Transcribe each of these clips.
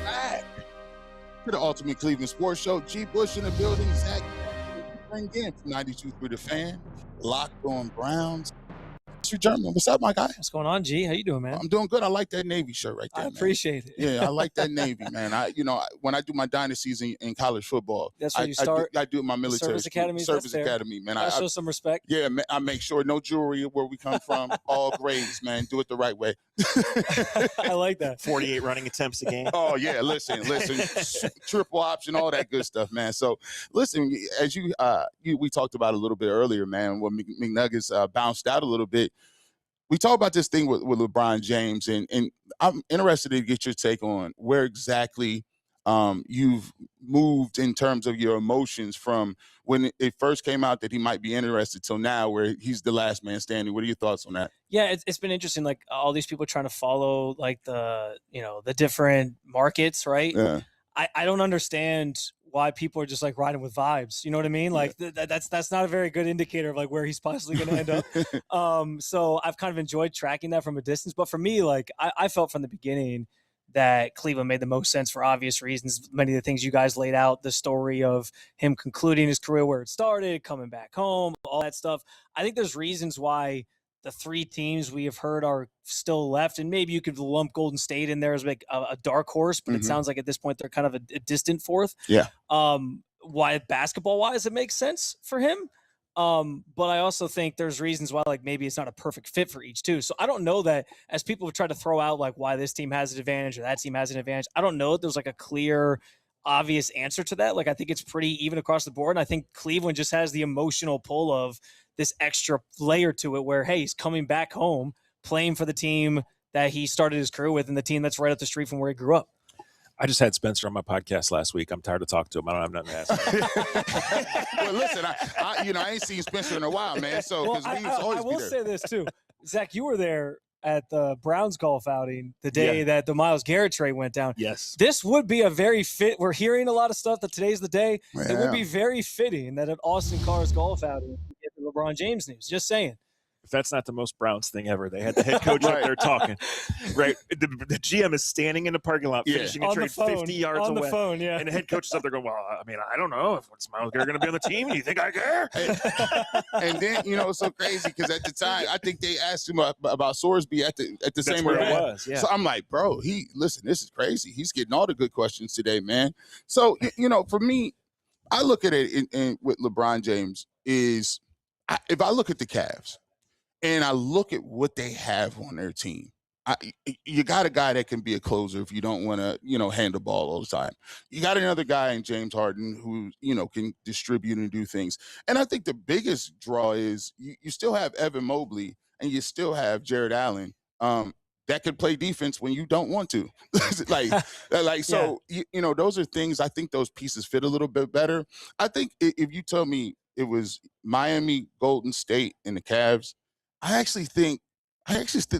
back to the Ultimate Cleveland Sports Show. G. Bush in the building. Zach again from 92.3 The Fan. Locked on Browns. Mr. German, what's up, my guy? What's going on, G? How you doing, man? I'm doing good. I like that Navy shirt right there, I appreciate it. Yeah, I like that Navy, man. When I do my dynasties in college football, that's where you start. I do my military service academy. Service academy, man. I show some respect. Yeah, I make sure no jewelry where we come from, all grades, man. Do it the right way. I like that. 48 running attempts a game. Oh yeah, listen, triple option, all that good stuff, man. So listen, as we talked about a little bit earlier, man, when McNuggets bounced out a little bit. We talk about this thing with LeBron James, and I'm interested to get your take on where exactly you've moved in terms of your emotions from when it first came out that he might be interested till now where he's the last man standing. What are your thoughts on that? Yeah, it's been interesting. Like all these people trying to follow like the different markets, right? Yeah. I don't understand why people are just like riding with vibes. You know what I mean? Like that's not a very good indicator of like where he's possibly going to end up. So I've kind of enjoyed tracking that from a distance. But for me, like I felt from the beginning that Cleveland made the most sense for obvious reasons. Many of the things you guys laid out, the story of him concluding his career where it started, coming back home, all that stuff. I think there's reasons why the three teams we have heard are still left, and maybe you could lump Golden State in there as like a dark horse, but it sounds like at this point they're kind of a distant fourth. Yeah. Why basketball-wise it makes sense for him, but I also think there's reasons why like maybe it's not a perfect fit for each too. So I don't know that as people have tried to throw out like why this team has an advantage or that team has an advantage, I don't know that there's like a clear, obvious answer to that. Like I think it's pretty even across the board, and I think Cleveland just has the emotional pull of this extra layer to it where, hey, he's coming back home, playing for the team that he started his career with and the team that's right up the street from where he grew up. I just had Spencer on my podcast last week. I'm tired of talking to him. I don't have nothing to ask him. Well, listen, I ain't seen Spencer in a while, man. So I will say this too. Zach, you were there at the Browns golf outing the day that the Myles Garrett trade went down. Yes. This would be a very fit. We're hearing a lot of stuff that today's the day. Yeah. It would be very fitting that at Austin Carr's golf outing, we get the LeBron James news. Just saying. If that's not the most Browns thing ever, they had the head coach up there talking. Right. The GM is standing in the the parking lot, finishing a trade 50 yards away. On the phone, yeah. And the head coach is up there going, well, I mean, I don't know if Myles Garrett going to be on the team. Do you think I care? And then, it's so crazy because at the time, I think they asked him about Sorsby at the same where event. it was, yeah. So I'm like, bro, listen, this is crazy. He's getting all the good questions today, man. So, for me, I look at it with LeBron James is if I look at the Cavs, and I look at what they have on their team. You got a guy that can be a closer if you don't want to, hand the ball all the time. You got another guy in James Harden who, can distribute and do things. And I think the biggest draw is you still have Evan Mobley and you still have Jared Allen that could play defense when you don't want to. So, those are things, I think those pieces fit a little bit better. I think if you tell me it was Miami, Golden State, and the Cavs, I actually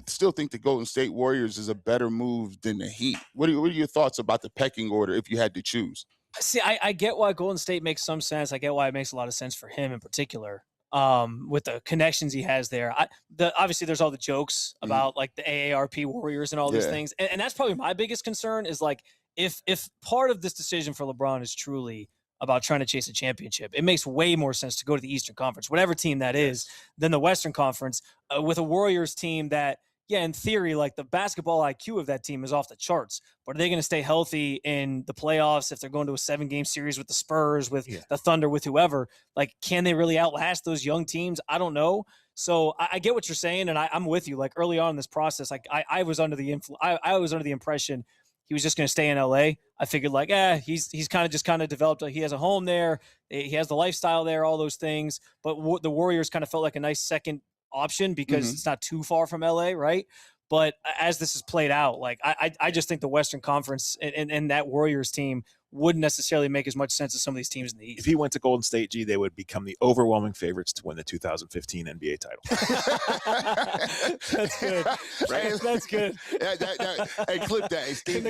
still think the Golden State Warriors is a better move than the Heat. What are your thoughts about the pecking order if you had to choose? See, I get why Golden State makes some sense. I get why it makes a lot of sense for him in particular, with the connections he has there. Obviously, there's all the jokes about like the AARP Warriors and all these things, and that's probably my biggest concern is like if part of this decision for LeBron is truly about trying to chase a championship, it makes way more sense to go to the Eastern Conference, whatever team that is, than the Western Conference with a Warriors team that, in theory, like the basketball IQ of that team is off the charts. But are they going to stay healthy in the playoffs if they're going to a 7-game series with the Spurs, with the Thunder, with whoever? Like, can they really outlast those young teams? I don't know. So I get what you're saying, and I'm with you. Like early on in this process, like I was under the I was under the impression he was just going to stay in LA. I figured like, he's kind of developed. He has a home there. He has the lifestyle there, all those things. But the Warriors kind of felt like a nice second option because it's not too far from LA, right? But as this has played out, like I just think the Western Conference and that Warriors team wouldn't necessarily make as much sense as some of these teams in the East. If he went to Golden State, G, they would become the overwhelming favorites to win the 2015 NBA title. That's good. Right? That's good. Hey, clip that. Hey, Steve,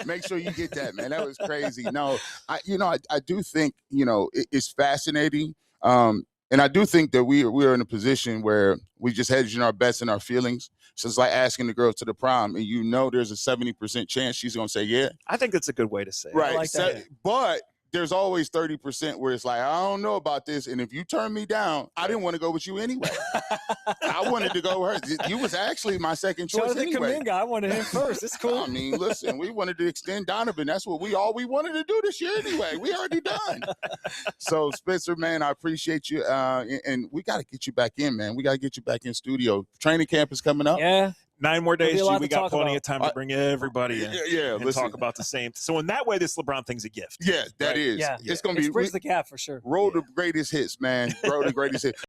make sure you get that, man. That was crazy. No, I do think, it's fascinating. And I do think that we are in a position where we just hedging our bets and our feelings So it's like asking the girl to the prom, and you know there's a 70% chance she's gonna say yeah. I think that's a good way to say it. Right. I like that. But there's always 30% where it's like, I don't know about this. And if you turn me down, I didn't want to go with you anyway. I wanted to go with her. You was actually my second choice Jonathan anyway. Kuminga, I wanted him first. It's cool. I mean, listen, we wanted to extend Donovan. That's what we wanted to do this year anyway. We already done. So, Spencer, man, I appreciate you. And we got to get you back in, man. We got to get you back in studio. Training camp is coming up. Yeah. 9 more days, There'll be a lot G. We to got talk plenty about. of time to bring everybody in and listen. talk about the same. So in that way, this LeBron thing's a gift. Yeah, that Right? is. Yeah. It's going to It's be bridge the gap for sure. roll the greatest hits, man. Roll the greatest hits.